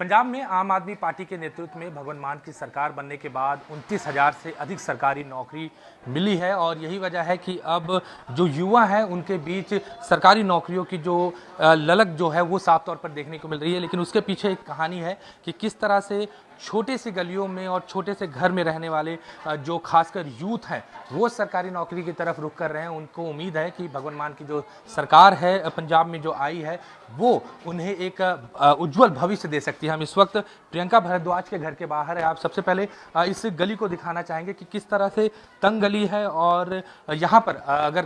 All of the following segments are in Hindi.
पंजाब में आम आदमी पार्टी के नेतृत्व में भगवंत मान की सरकार बनने के बाद 29,000 से अधिक सरकारी नौकरी मिली है और यही वजह है कि अब जो युवा हैं उनके बीच सरकारी नौकरियों की जो ललक जो है वो साफ तौर पर देखने को मिल रही है। लेकिन उसके पीछे एक कहानी है कि किस तरह से छोटे से गलियों में और छोटे से घर में रहने वाले जो खासकर यूथ हैं वो सरकारी नौकरी की तरफ रुख कर रहे हैं। उनको उम्मीद है कि भगवंत मान की जो सरकार है पंजाब में जो आई है वो उन्हें एक उज्जवल भविष्य दे सकती है। हम इस वक्त प्रियंका भारद्वाज के घर के बाहर है। आप सबसे पहले इस गली को दिखाना चाहेंगे कि किस तरह से तंग गली है और यहाँ पर अगर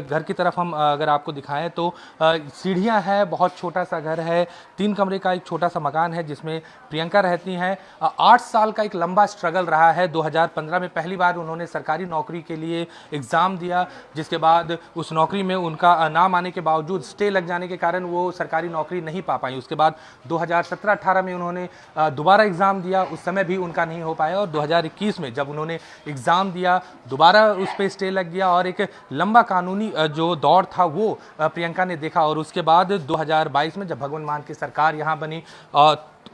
घर की तरफ हम अगर आपको दिखाएं तो सीढ़ियाँ हैं, बहुत छोटा सा घर है, 3 कमरे का एक छोटा सा मकान है जिसमें प्रियंका रहती हैं। 8 साल का एक लंबा स्ट्रगल रहा है। 2015 में पहली बार उन्होंने सरकारी नौकरी के लिए एग्ज़ाम दिया, जिसके बाद उस नौकरी में उनका नाम आने के बावजूद स्टे लग जाने के कारण वो सरकारी नौकरी नहीं पा पाई। उसके बाद 2017-18 में उन्होंने दोबारा एग्ज़ाम दिया, उस समय भी उनका नहीं हो पाया और 2021 में जब उन्होंने एग्ज़ाम दिया दोबारा उस पर स्टे लग गया और एक लंबा कानूनी जो दौर था वो प्रियंका ने देखा। और उसके बाद 2022 में जब भगवंत मान की सरकार यहाँ बनी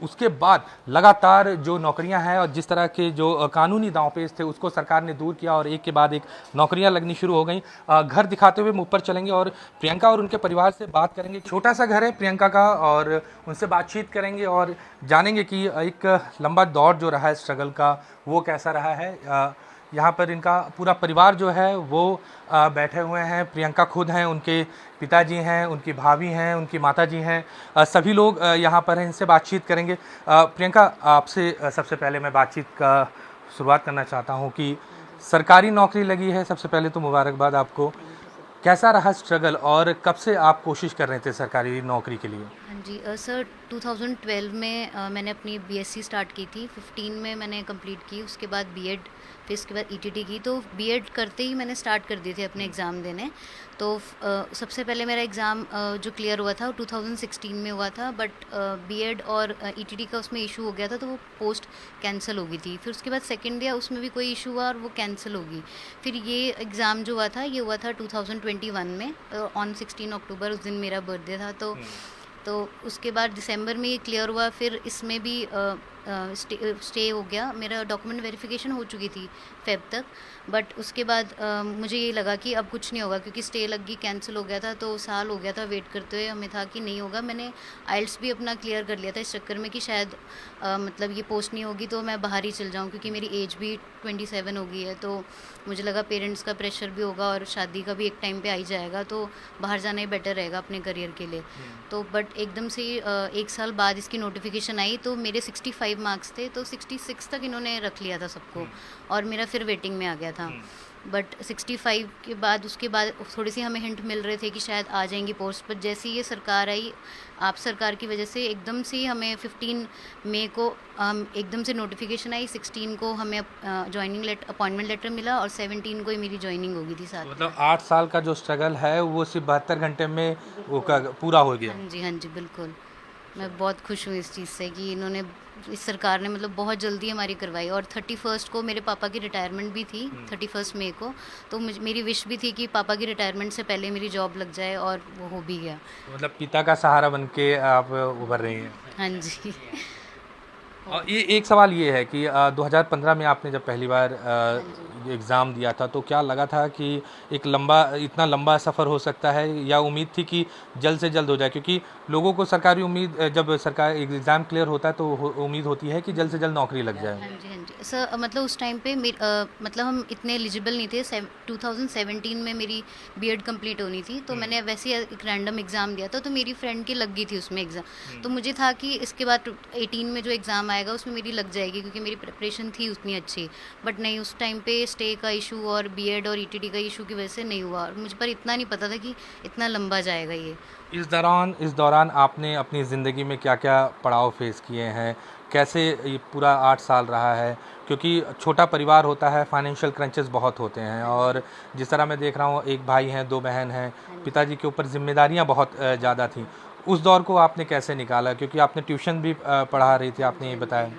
उसके बाद लगातार जो नौकरियां हैं और जिस तरह के जो कानूनी दांवपेच थे उसको सरकार ने दूर किया और एक के बाद एक नौकरियां लगनी शुरू हो गई। घर दिखाते हुए हम ऊपर चलेंगे और प्रियंका और उनके परिवार से बात करेंगे। छोटा सा घर है प्रियंका का और उनसे बातचीत करेंगे और जानेंगे कि एक लंबा दौर जो रहा है स्ट्रगल का वो कैसा रहा है। यहाँ पर इनका पूरा परिवार जो है वो बैठे हुए हैं। प्रियंका खुद हैं, उनके पिताजी हैं, उनकी भाभी हैं, उनकी माताजी हैं, सभी लोग यहाँ पर हैं। इनसे बातचीत करेंगे। प्रियंका, आपसे सबसे पहले मैं बातचीत का शुरुआत करना चाहता हूँ कि सरकारी नौकरी लगी है, सबसे पहले तो मुबारकबाद आपको। कैसा रहा स्ट्रगल और कब से आप कोशिश कर रहे थे सरकारी नौकरी के लिए? हाँ जी सर, 2012 में मैंने अपनी बीएससी स्टार्ट की थी। 15 में मैंने कंप्लीट की, उसके बाद बीएड, फिर इसके बाद ईटीटी की। तो बीएड करते ही मैंने स्टार्ट कर दिए थे अपने एग्ज़ाम देने। तो सबसे पहले मेरा एग्ज़ाम जो क्लियर हुआ था वो 2016 में हुआ था, बट बीएड और ईटीटी का उसमें इशू हो गया था तो वो पोस्ट कैंसिल हो गई थी। फिर उसके बाद सेकेंड दिया, उसमें भी कोई इशू हुआ और वो कैंसिल हो गई। फिर ये एग्ज़ाम जो हुआ था ये हुआ था 2021 में ऑन 16 अक्टूबर, उस दिन मेरा बर्थडे था। तो उसके बाद दिसंबर में ये क्लियर हुआ। फिर इसमें भी स्टे हो गया। मेरा डॉक्यूमेंट वेरिफिकेशन हो चुकी थी फेब तक, बट उसके बाद मुझे ये लगा कि अब कुछ नहीं होगा क्योंकि स्टे लग गई, कैंसिल हो गया था। तो साल हो गया था वेट करते हुए, हमें था कि नहीं होगा। मैंने आइल्स भी अपना क्लियर कर लिया था इस चक्कर में कि शायद मतलब ये पोस्ट नहीं होगी तो मैं बाहर ही चल जाऊँ, क्योंकि मेरी एज भी 27 हो गई है। तो मुझे लगा पेरेंट्स का प्रेशर भी होगा और शादी का भी एक टाइम पे आ ही जाएगा, तो बाहर जाना ही बेटर रहेगा अपने करियर के लिए। तो बट एकदम से 1 साल बाद इसकी नोटिफिकेशन आई तो मेरे 65 मार्क्स थे, तो 66 तक इन्होंने रख लिया था सबको और मेरा फिर वेटिंग में आ गया था। बट 65 के बाद उसके बाद थोड़ी सी हमें हिंट मिल रहे थे कि शायद आ जाएंगी पोस्ट, पर जैसे ही ये सरकार आई, आप सरकार की वजह से एकदम से हमें 15 मई को एकदम से नोटिफिकेशन आई। 16 को हमें अपॉइंटमेंट लेटर मिला और 17 को ही मेरी ज्वाइनिंग हो गई थी साथ। मतलब 8 साल का जो स्ट्रगल है वो सिर्फ 72 घंटे में वो पूरा हो गया। हाँ जी बिल्कुल। मैं बहुत खुश हूँ इस चीज़ से कि इस सरकार ने मतलब बहुत जल्दी हमारी करवाई। और 31 को मेरे पापा की रिटायरमेंट भी थी, 31 मई को। तो मेरी विश भी थी कि पापा की रिटायरमेंट से पहले मेरी जॉब लग जाए और वो हो भी गया। मतलब पिता का सहारा बन के आप उभर रही हैं। हाँ जी। और ये एक सवाल ये है कि 2015 में आपने जब पहली बार एग्ज़ाम दिया था तो क्या लगा था कि इतना लंबा सफ़र हो सकता है, या उम्मीद थी कि जल्द से जल्द हो जाए? क्योंकि लोगों को सरकारी उम्मीद, जब सरकार एग्ज़ाम क्लियर होता है तो उम्मीद होती है कि जल्द से जल्द नौकरी लग जाए। हाँ जी सर, मतलब उस टाइम पे मतलब हम इतने एलिजिबल नहीं थे। 2017 में मेरी बीएड कंप्लीट होनी थी, तो मैंने वैसे एक रैंडम एग्ज़ाम दिया था तो मेरी फ्रेंड की लग गई थी उसमें एग्ज़ाम। तो मुझे था कि इसके बाद 18 में जो एग्ज़ाम आएगा उसमें मेरी लग जाएगी क्योंकि मेरी प्रिपरेशन थी उतनी अच्छी। बट नहीं, उस टाइम पे स्टे का इशू और बीएड और ईटीटी का इशू की वजह से नहीं हुआ और मुझ पर इतना नहीं पता था कि इतना लंबा जाएगा ये। इस दौरान आपने अपनी ज़िंदगी में क्या क्या पड़ाव फेस किए हैं? कैसे ये पूरा 8 साल रहा है? क्योंकि छोटा परिवार होता है, फाइनेंशियल क्रंचेस बहुत होते हैं और जिस तरह मैं देख रहा हूँ, एक भाई हैं, 2 बहन हैं, पिताजी के ऊपर जिम्मेदारियाँ बहुत ज़्यादा थी। उस दौर को आपने कैसे निकाला? क्योंकि आपने ट्यूशन भी पढ़ा रही थी, आपने ये बताया।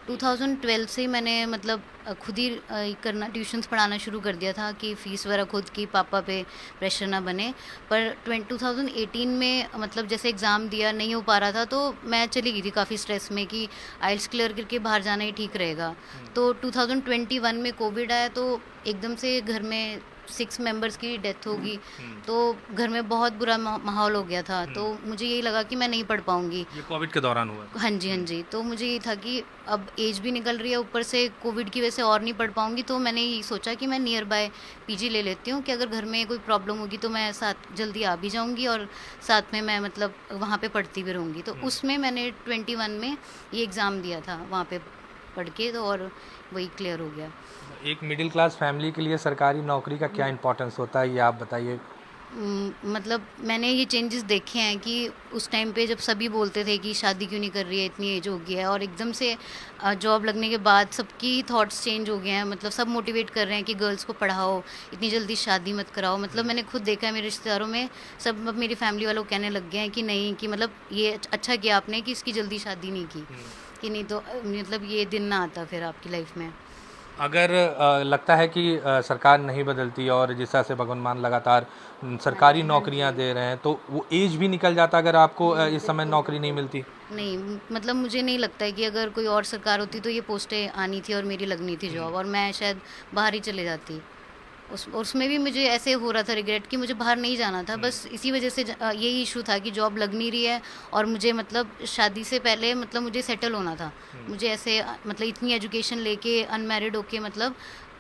2012 से मैंने मतलब खुद ही करना ट्यूशन्स पढ़ाना शुरू कर दिया था कि फ़ीस वगैरह खुद की, पापा पे प्रेशर ना बने। पर 2018 में मतलब जैसे एग्ज़ाम दिया नहीं हो पा रहा था, तो मैं चली गई थी काफ़ी स्ट्रेस में कि आइल्स क्लियर करके बाहर जाना ही ठीक रहेगा। तो 2021 में कोविड आया, तो एकदम से घर में 6 मेंबर्स की डेथ होगी, तो घर में बहुत बुरा माहौल हो गया था। तो मुझे यही लगा कि मैं नहीं पढ़ पाऊँगी। ये कोविड के दौरान हुआ? हाँ जी, हाँ जी। तो मुझे ये था कि अब एज भी निकल रही है, ऊपर से कोविड की वजह से और नहीं पढ़ पाऊँगी, तो मैंने ये सोचा कि मैं नियर बाय पीजी ले लेती हूँ कि अगर घर में कोई प्रॉब्लम होगी तो मैं साथ जल्दी आ भी जाऊँगी और साथ में मैं मतलब वहाँ पे पढ़ती भी रहूँगी। तो उसमें मैंने 21 में ये एग्ज़ाम दिया था वहाँ पे पढ़ के, तो और वही क्लियर हो गया। एक मिडिल क्लास फैमिली के लिए सरकारी नौकरी का क्या इम्पोर्टेंस होता है, ये आप बताइए। मतलब मैंने ये चेंजेस देखे हैं कि उस टाइम पे जब सभी बोलते थे कि शादी क्यों नहीं कर रही है, इतनी एज हो गई है, और एकदम से जॉब लगने के बाद सबकी थॉट्स चेंज हो गए हैं। मतलब सब मोटिवेट कर रहे हैं कि गर्ल्स को पढ़ाओ, इतनी जल्दी शादी मत कराओ। मतलब मैंने खुद देखा है मेरे रिश्तेदारों में, सब अब मेरी फैमिली वालों को कहने लग गए हैं कि नहीं, कि मतलब ये अच्छा किया आपने कि इसकी जल्दी शादी नहीं की, कि नहीं तो मतलब ये दिन ना आता फिर आपकी लाइफ में। अगर लगता है कि सरकार नहीं बदलती और जिस तरह से भगवान मान लगातार सरकारी नौकरियां दे रहे हैं, तो वो एज भी निकल जाता अगर आपको इस समय नौकरी नहीं मिलती? नहीं, मतलब मुझे नहीं लगता है कि अगर कोई और सरकार होती तो ये पोस्टें आनी थी और मेरी लगनी थी जॉब, और मैं शायद बाहर ही चले जाती। उसमें भी मुझे ऐसे हो रहा था रिग्रेट कि मुझे बाहर नहीं जाना था, बस इसी वजह से यही इशू था कि जॉब लग नहीं रही है, और मुझे मतलब शादी से पहले मतलब मुझे सेटल होना था। मुझे ऐसे मतलब इतनी एजुकेशन लेके अनमैरिड होके मतलब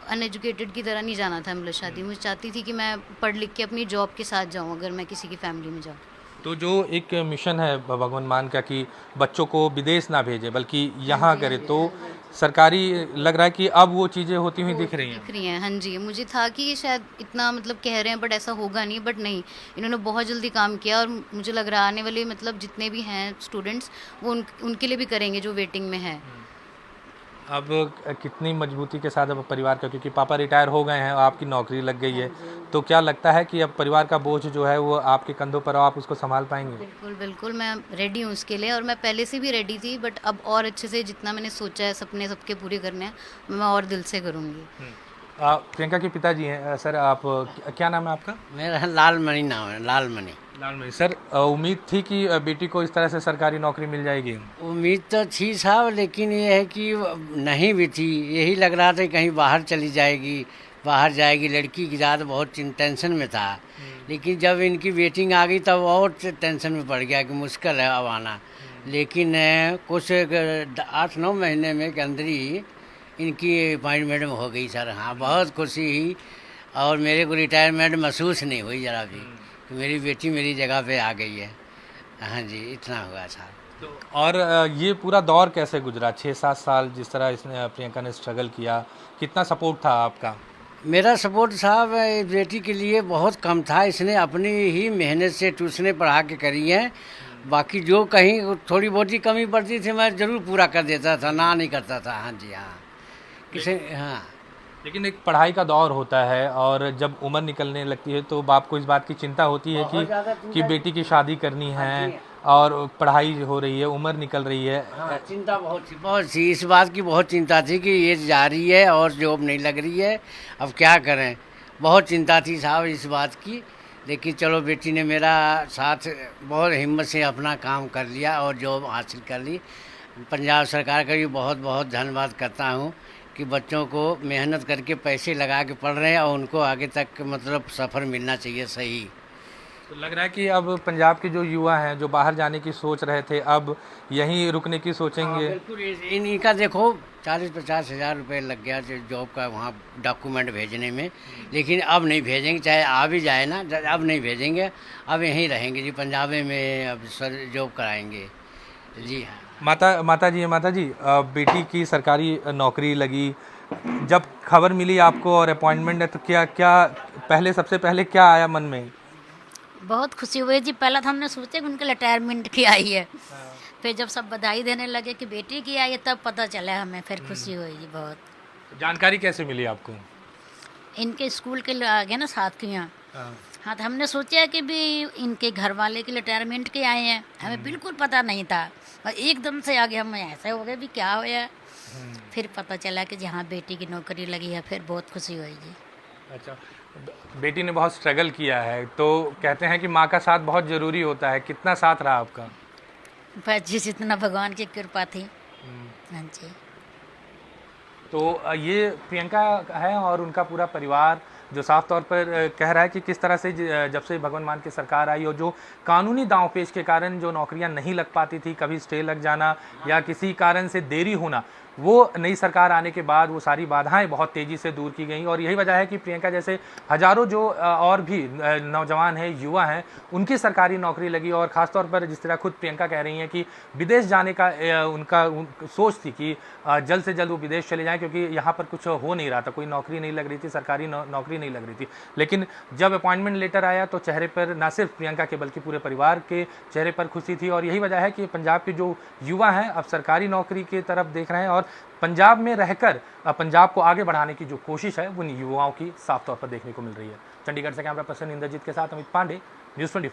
अनएजुकेटेड की तरह नहीं जाना था मतलब शादी। मुझे चाहती थी कि मैं पढ़ लिख के अपनी जॉब के साथ जाऊँ अगर मैं किसी की फैमिली में जाऊँ। तो जो एक मिशन है भगवान मान का कि बच्चों को विदेश ना भेजें बल्कि यहाँ करें, तो सरकारी लग रहा है कि अब वो चीज़ें होती हुई दिख रही हैं। दिख रही हैं, हाँ जी। मुझे था कि ये शायद इतना मतलब कह रहे हैं बट ऐसा होगा नहीं, बट नहीं, इन्होंने बहुत जल्दी काम किया, और मुझे लग रहा है आने वाले मतलब जितने भी हैं स्टूडेंट्स वो उनके लिए भी करेंगे जो वेटिंग में है। अब कितनी मजबूती के साथ अब परिवार का, क्योंकि पापा रिटायर हो गए हैं, आपकी नौकरी लग गई है, तो क्या लगता है कि अब परिवार का बोझ जो है वो आपके कंधों पर, आप उसको संभाल पाएंगे? बिल्कुल, बिल्कुल, मैं रेडी हूँ उसके लिए, और मैं पहले से भी रेडी थी, बट अब और अच्छे से जितना मैंने सोचा है सपने सबके पूरे करने हैं, मैं और दिल से करूँगी। प्रियंका के पिताजी हैं सर, आप क्या नाम है आपका? मेरा लालमणि नाम है, लालमणि। लालमणि सर, उम्मीद थी कि बेटी को इस तरह से सरकारी नौकरी मिल जाएगी? उम्मीद तो थी साहब, लेकिन ये है कि नहीं भी थी। यही लग रहा था कि कहीं बाहर चली जाएगी, बाहर जाएगी। लड़की की ज़्यादा बहुत टेंशन में था, लेकिन जब इनकी वेटिंग आ गई तब और टेंशन में पड़ गया कि मुश्किल है अब आना। लेकिन कुछ 8-9 महीने में के अंदर ही इनकी अपॉइंटमेंट हो गई सर। हाँ, बहुत खुशी हुई, और मेरे को रिटायरमेंट महसूस नहीं हुई ज़रा भी कि मेरी बेटी मेरी जगह पे आ गई है। हाँ जी, इतना हुआ था। तो और ये पूरा दौर कैसे गुजरा, 6-7 साल जिस तरह इसने प्रियंका ने स्ट्रगल किया, कितना सपोर्ट था आपका? मेरा सपोर्ट साहब बेटी के लिए बहुत कम था। इसने अपनी ही मेहनत से ट्यूशनें पढ़ा के करी हैं। बाकी जो कहीं थोड़ी बहुत ही कमी पड़ती थी मैं ज़रूर पूरा कर देता था, ना नहीं करता था। हाँ जी, हाँ किसे, हाँ। लेकिन एक पढ़ाई का दौर होता है, और जब उम्र निकलने लगती है तो बाप को इस बात की चिंता होती है कि बेटी की शादी करनी है और पढ़ाई हो रही है, उम्र निकल रही है। हाँ, चिंता बहुत सी इस बात की बहुत चिंता थी कि ये जा रही है और जॉब नहीं लग रही है, अब क्या करें। बहुत चिंता थी साहब इस बात की, लेकिन चलो बेटी ने मेरा साथ बहुत हिम्मत से अपना काम कर लिया और जॉब हासिल कर ली। पंजाब सरकार का भी बहुत बहुत धन्यवाद करता हूँ कि बच्चों को मेहनत करके पैसे लगा के पढ़ रहे हैं, और उनको आगे तक मतलब सफ़र मिलना चाहिए सही। तो लग रहा है कि अब पंजाब के जो युवा हैं जो बाहर जाने की सोच रहे थे, अब यहीं रुकने की सोचेंगे। बिल्कुल। इनका देखो 40-50 हज़ार रुपये लग गया जॉब का वहाँ डॉक्यूमेंट भेजने में, लेकिन अब नहीं भेजेंगे, चाहे आ भी जाए ना, अब नहीं भेजेंगे, अब यहीं रहेंगे जी, पंजाब में अब सर जॉब कराएंगे जी। हाँ, माता जी, बेटी की सरकारी नौकरी लगी, जब खबर मिली आपको और अपॉइंटमेंट है, तो क्या सबसे पहले क्या आया मन में? बहुत खुशी हुई जी। पहला तो हमने सोचा कि उनके रिटायरमेंट की आई है, फिर जब सब बधाई देने लगे कि बेटी की आई है तब पता चला हमें, फिर खुशी हुई जी बहुत। जानकारी कैसे मिली आपको? इनके स्कूल के आगे ना साथ के यहाँ, हाँ, तो हमने सोचा कि भी इनके घर वाले के रिटायरमेंट के आए हैं, हमें बिल्कुल पता नहीं था और एकदम से आगे हम ऐसे हो गए भी क्या होया। फिर पता चला कि जहाँ बेटी की नौकरी लगी है, फिर बहुत खुशी हुई जी। अच्छा, बेटी ने बहुत स्ट्रगल किया है, तो कहते हैं कि माँ का साथ बहुत ज़रूरी होता है, कितना साथ रहा आपका? बस जिस इतना भगवान की कृपा थी। हाँ जी। तो ये प्रियंका है और उनका पूरा परिवार जो साफ तौर पर कह रहा है कि किस तरह से जब से भगवंत मान की सरकार आई और जो कानूनी दांवपेच के कारण जो नौकरियां नहीं लग पाती थी, कभी स्टे लग जाना या किसी कारण से देरी होना, वो नई सरकार आने के बाद वो सारी बाधाएं बहुत तेज़ी से दूर की गई। और यही वजह है कि प्रियंका जैसे हज़ारों जो और भी नौजवान हैं, युवा हैं, उनकी सरकारी नौकरी लगी। और ख़ासतौर पर जिस तरह खुद प्रियंका कह रही हैं कि विदेश जाने का उनका सोच थी कि जल्द से जल्द वो विदेश चले जाएं, क्योंकि यहाँ पर कुछ हो नहीं रहा था, कोई नौकरी नहीं लग रही थी, सरकारी नौकरी नहीं लग रही थी। लेकिन जब अपॉइंटमेंट लेटर आया तो चेहरे पर ना सिर्फ प्रियंका के बल्कि पूरे परिवार के चेहरे पर खुशी थी। और यही वजह है कि पंजाब के जो युवा हैं अब सरकारी नौकरी की तरफ देख रहे हैं और पंजाब में रहकर पंजाब को आगे बढ़ाने की जो कोशिश है वो युवाओं की साफ तौर पर देखने को मिल रही है। चंडीगढ़ से कैमरा पर्सन इंद्रजीत के साथ अमित पांडे, न्यूज़ 24।